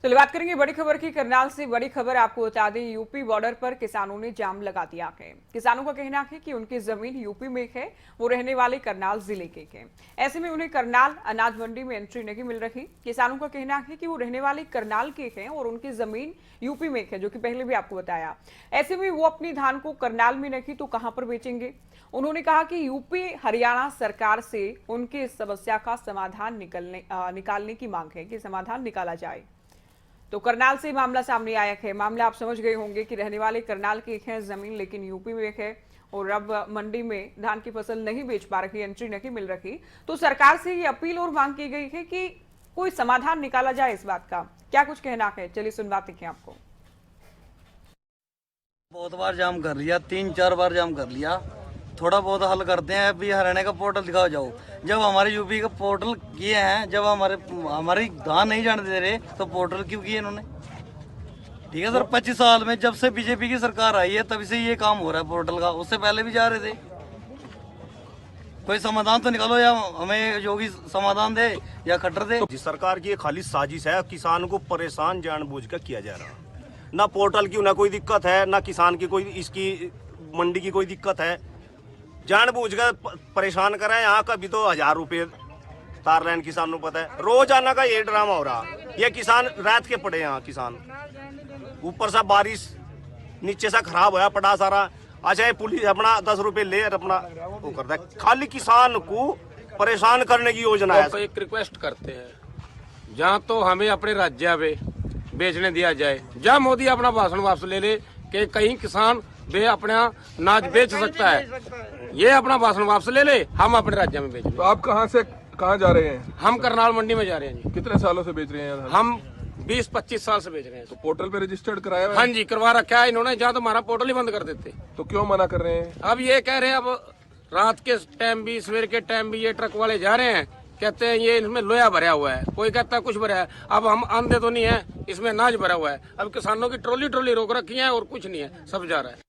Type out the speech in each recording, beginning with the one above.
चलिए बात करेंगे बड़ी खबर की। करनाल से बड़ी खबर आपको बता दें, यूपी बॉर्डर पर किसानों ने जाम लगा दिया है। किसानों का कहना है कि उनकी जमीन यूपी में है, वो रहने वाले करनाल जिले के हैं। ऐसे में उन्हें करनाल अनाज मंडी में एंट्री नहीं मिल रही। किसानों का कहना है कि वो रहने वाले करनाल के हैं और उनकी जमीन यूपी में है, जो कि पहले भी आपको बताया। ऐसे में वो अपनी धान को करनाल में नहीं तो कहां पर बेचेंगे। उन्होंने कहा कि यूपी हरियाणा सरकार से उनकी इस समस्या का समाधान निकालने की मांग है, कि समाधान निकाला जाए। तो करनाल से मामला सामने आया है। मामला आप समझ गए होंगे कि रहने वाले करनाल के हैं जमीन, लेकिन यूपी में है और अब मंडी में धान की फसल नहीं बेच पा रही, एंट्री नहीं मिल रही। तो सरकार से ये अपील और मांग की गई है कि कोई समाधान निकाला जाए इस बात का। क्या कुछ कहना है, चलिए सुनवाते हैं आपको। बहुत बार जाम कर लिया, 3-4 बार जाम कर लिया। थोड़ा बहुत हल करते हैं। अभी हरियाणा का पोर्टल दिखाओ जाओ। जब हमारे यूपी का पोर्टल किए हैं, जब हमारी धान नहीं जाने दे रहे, तो पोर्टल क्यों किए इन्होंने? ठीक है सर, 25 साल में जब से बीजेपी की सरकार आई है तब से ये काम हो रहा है पोर्टल का। उससे पहले भी जा रहे थे। कोई समाधान तो निकालो, या हमें योगी समाधान दे या खट्टर दे। जिस सरकार की ये खाली साजिश है, किसान को परेशान जानबूझ कर किया जा रहा। ना पोर्टल की ना कोई दिक्कत है, ना किसान की कोई इसकी मंडी की कोई दिक्कत है। जानबूझकर परेशान कर रहे हैं। यहाँ का भी तो 1000 रुपये तार लाइन किसानों को पता है। रोजाना का ये ड्रामा हो रहा। ये किसान रात के पड़े, यहाँ किसान ऊपर से बारिश नीचे से खराब होया पड़ा सारा। अच्छा, ये पुलिस अपना 10 रुपये ले अपना वो करता है। खाली किसान को परेशान करने की योजना है। तो एक रिक्वेस्ट करते हैं, जहाँ तो हमें अपने राज्य में बेचने दिया जाए, जहाँ मोदी अपना भाषण वापस ले ले कि कहीं किसान वे अपना अनाज बेच सकता है, ये अपना भाषण वापस ले ले, हम अपने राज्य में बेच। तो आप कहाँ से कहाँ जा रहे हैं? हम करनाल मंडी में जा रहे हैं जी। कितने सालों से बेच रहे हैं? हम 20-25 साल से बेच रहे हैं। तो पोर्टल पे रजिस्टर्ड कराया? हाँ जी, करवा रखा है इन्होंने। जहाँ तो हमारा पोर्टल ही बंद कर देते। तो क्यों मना कर रहे हैं? अब ये कह रहे हैं, अब रात के टाइम भी सवेर के टाइम भी ये ट्रक वाले जा रहे हैं, कहते हैं ये इसमें लोया भरा हुआ है, कोई कहता है कुछ भरा है। अब हम अंधे तो नहीं है, इसमें अनाज भरा हुआ है। अब किसानों की ट्रॉली रोक रखी है और कुछ नहीं है, सब जा रहा है।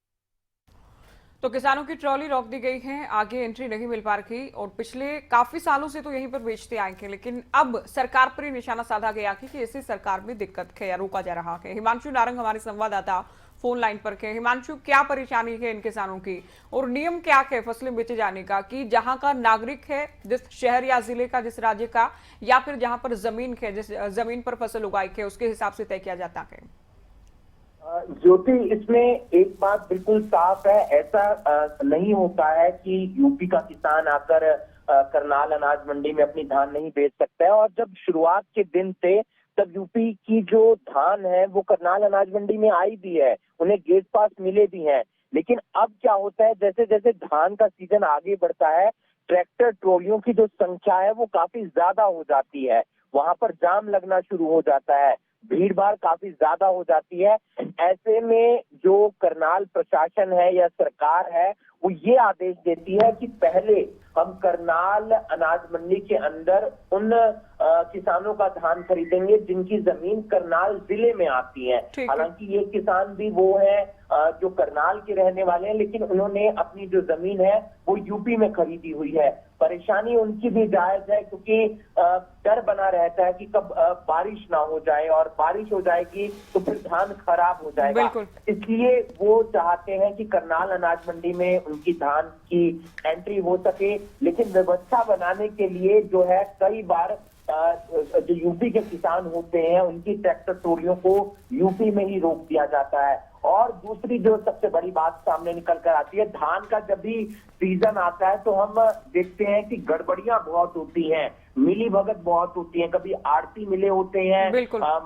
तो किसानों की ट्रॉली रोक दी गई है, आगे एंट्री नहीं मिल पा रही और पिछले काफी सालों से तो यहीं पर बेचते आए हैं, लेकिन अब सरकार पर ही निशाना साधा गया कि इसी सरकार में दिक्कत है या रोका जा रहा है। हिमांशु नारंग हमारे संवाददाता फोन लाइन पर है। हिमांशु, क्या परेशानी है इन किसानों की और नियम क्या है फसलें बेचे जाने का, कि जहां का नागरिक है, जिस शहर या जिले का, जिस राज्य का, या फिर जहां पर जमीन है, जिस जमीन पर फसल उगाई है, उसके हिसाब से तय किया जाता है? ज्योति, इसमें एक बात बिल्कुल साफ है। ऐसा नहीं होता है कि यूपी का किसान आकर करनाल अनाज मंडी में अपनी धान नहीं बेच सकता है। और जब शुरुआत के दिन थे तब यूपी की जो धान है वो करनाल अनाज मंडी में आई भी है, उन्हें गेट पास मिले भी हैं। लेकिन अब क्या होता है, जैसे जैसे धान का सीजन आगे बढ़ता है, ट्रैक्टर ट्रॉलियों की जो संख्या है वो काफी ज्यादा हो जाती है। वहां पर जाम लगना शुरू हो जाता है, भीड़ भाड़ काफी ज्यादा हो जाती है। ऐसे में जो करनाल प्रशासन है या सरकार है वो ये आदेश देती है कि पहले हम करनाल अनाज मंडी के अंदर उन किसानों का धान खरीदेंगे जिनकी जमीन करनाल जिले में आती है। हालांकि ये किसान भी वो है जो करनाल के रहने वाले हैं, लेकिन उन्होंने अपनी जो जमीन है वो यूपी में खरीदी हुई है। परेशानी उनकी भी जायज है, क्योंकि डर बना रहता है कि कब बारिश ना हो जाए, और बारिश हो जाएगी तो फिर धान खराब हो जाएगा। इसलिए वो चाहते हैं कि करनाल अनाज मंडी में उनकी धान की एंट्री हो सके। लेकिन व्यवस्था बनाने के लिए जो है, कई बार जो यूपी के किसान होते हैं उनकी ट्रैक्टर ट्रॉलियों को यूपी में ही रोक दिया जाता है। और दूसरी जो सबसे बड़ी बात सामने निकल कर आती है, धान का जब भी सीजन आता है तो हम देखते हैं कि गड़बड़ियां बहुत होती हैं, मिली भगत बहुत होती है। कभी आड़ती मिले होते हैं,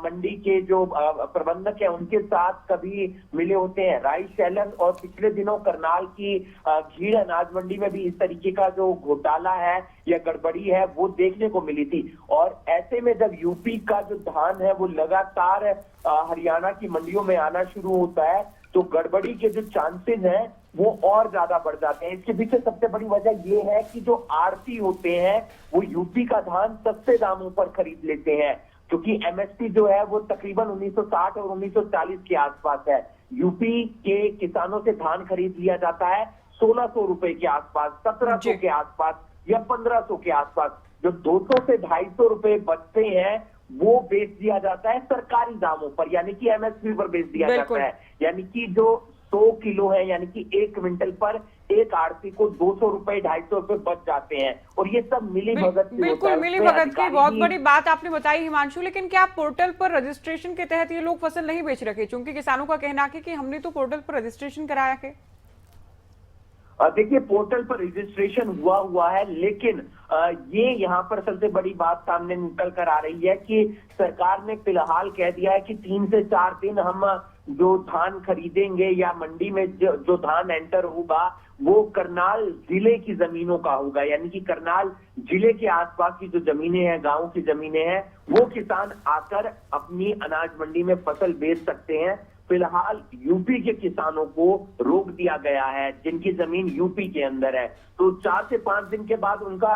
मंडी के जो प्रबंधक है उनके साथ कभी मिले होते हैं राइस सेलर। और पिछले दिनों करनाल की घीड़ अनाज मंडी में भी इस तरीके का जो घोटाला है या गड़बड़ी है वो देखने को मिली थी। और ऐसे में जब यूपी का जो धान है वो लगातार हरियाणा की मंडियों में आना शुरू होता है तो गड़बड़ी के जो चांसेस हैं वो और ज्यादा बढ़ जाते हैं। इसके पीछे सबसे बड़ी वजह ये है कि जो आड़ती होते हैं वो यूपी का धान सस्ते दामों पर खरीद लेते हैं, क्योंकि एमएसपी जो है वो तकरीबन 1960 और 1940 के आसपास है। यूपी के किसानों से धान खरीद लिया जाता है 1600 रुपए के आसपास, 1700 के आसपास या 1500 के आसपास। जो 200 से 250 रुपए बचते हैं वो बेच दिया जाता है सरकारी दामों पर, यानी कि एमएसपी पर बेच दिया बिल्कुल। जाता है। यानी कि जो 100 किलो है, यानी कि 1 क्विंटल पर एक आड़ती को 200 रुपए 250 रुपए बच जाते हैं। और ये सब मिली भगत से होता बिल्कुल है। मिली उसमें भगत की अधिकारी बहुत भी- बड़ी बात आपने बताई हिमांशु, लेकिन क्या पोर्टल पर रजिस्ट्रेशन के तहत ये लोग फसल नहीं बेच रखे? क्योंकि किसानों का कहना है कि हमने तो पोर्टल पर रजिस्ट्रेशन कराया है। देखिए, पोर्टल पर रजिस्ट्रेशन हुआ है, लेकिन ये यहाँ पर सबसे बड़ी बात सामने निकल कर आ रही है कि सरकार ने फिलहाल कह दिया है कि 3 से 4 दिन हम जो धान खरीदेंगे या मंडी में जो धान एंटर होगा वो करनाल जिले की जमीनों का होगा। यानी कि करनाल जिले के आसपास की जो जमीनें हैं, गांव की जमीनें हैं, वो किसान आकर अपनी अनाज मंडी में फसल बेच सकते हैं। फिलहाल यूपी के किसानों को रोक दिया गया है जिनकी जमीन यूपी के अंदर है। तो 4 से 5 दिन के बाद उनका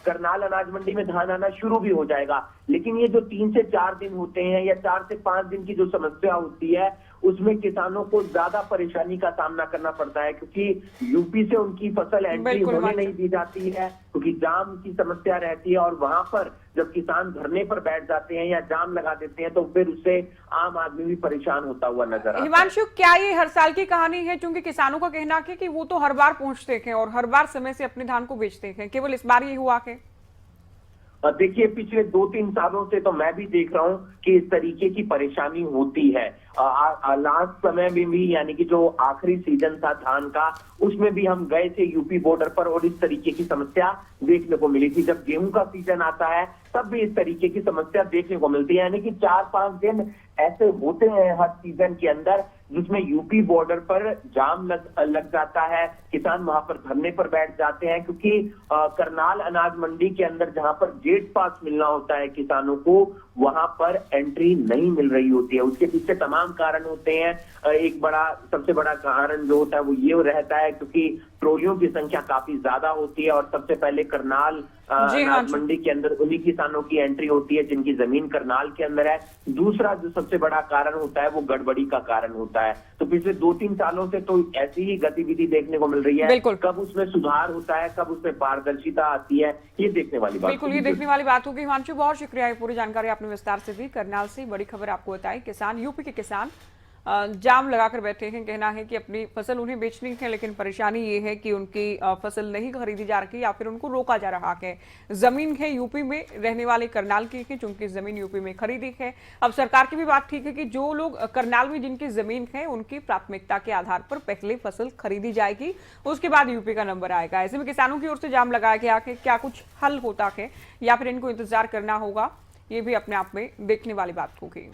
करनाल अनाज मंडी में धान आना शुरू भी हो जाएगा। लेकिन ये जो 3 से 4 दिन होते हैं या 4 से 5 दिन की जो समस्या होती है, उसमें किसानों को ज्यादा परेशानी का सामना करना पड़ता है, क्योंकि यूपी से उनकी फसल एंट्री बिल्कुल, होने हिमांशु। नहीं दी जाती है, क्योंकि जाम की समस्या रहती है। और वहां पर जब किसान धरने पर बैठ जाते हैं या जाम लगा देते हैं तो फिर उससे आम आदमी भी परेशान होता हुआ नजर आता है। हिमांशु, क्या ये हर साल की कहानी है? क्योंकि किसानों का कहना है कि वो तो हर बार पहुंचते हैं और हर बार समय से अपने धान को बेचते हैं, केवल इस बार ये हुआ है? देखिए, पिछले 2-3 सालों से तो मैं भी देख रहा हूं कि इस तरीके की परेशानी होती है। लास्ट समय में भी, यानी कि जो आखिरी सीजन था धान का, उसमें भी हम गए थे यूपी बॉर्डर पर और इस तरीके की समस्या देखने को मिली थी। जब गेहूं का सीजन आता है तब भी इस तरीके की समस्या देखने को मिलती है। यानी कि 4-5 दिन ऐसे होते हैं हर सीजन के अंदर जिसमें यूपी बॉर्डर पर जाम लग जाता है, किसान वहां पर धरने पर बैठ जाते हैं, क्योंकि करनाल अनाज मंडी के अंदर जहां पर गेट पास मिलना होता है किसानों को, वहां पर एंट्री नहीं मिल रही होती है। उसके पीछे तमाम कारण होते हैं। सबसे बड़ा कारण जो होता है वो ये रहता है क्योंकि ट्रोलियों की संख्या काफी ज्यादा होती है और सबसे पहले करनाल अनाज मंडी के अंदर उन्हीं किसानों की एंट्री होती है जिनकी जमीन करनाल के अंदर है। दूसरा जो सबसे बड़ा कारण होता है वो गड़बड़ी का कारण होता है। तो पिछले 2-3 सालों से तो ऐसी ही गतिविधि देखने को मिल रही है। बिल्कुल। कब उसमें सुधार होता है, कब उसमें पारदर्शिता आती है, ये देखने वाली बात बिल्कुल, ये देखने वाली बात होगी। हिमांशु, बहुत शुक्रिया, ये पूरी जानकारी आपने विस्तार से दी। करनाल से बड़ी खबर आपको बताई। किसान, यूपी के किसान जाम लगाकर बैठे हैं। कहना है कि अपनी फसल उन्हें बेचनी है, लेकिन परेशानी ये है कि उनकी फसल नहीं खरीदी जा रही या फिर उनको रोका जा रहा है। जमीन है यूपी में, रहने वाले करनाल की है, चूंकि जमीन यूपी में खरीदी है। अब सरकार की भी बात ठीक है कि जो लोग करनाल में जिनकी जमीन है उनकी प्राथमिकता के आधार पर पहले फसल खरीदी जाएगी, उसके बाद यूपी का नंबर आएगा। ऐसे में किसानों की ओर से जाम लगाया गया है। क्या कुछ हल होता है या फिर इनको इंतजार करना होगा, ये भी अपने आप में देखने वाली बात होगी।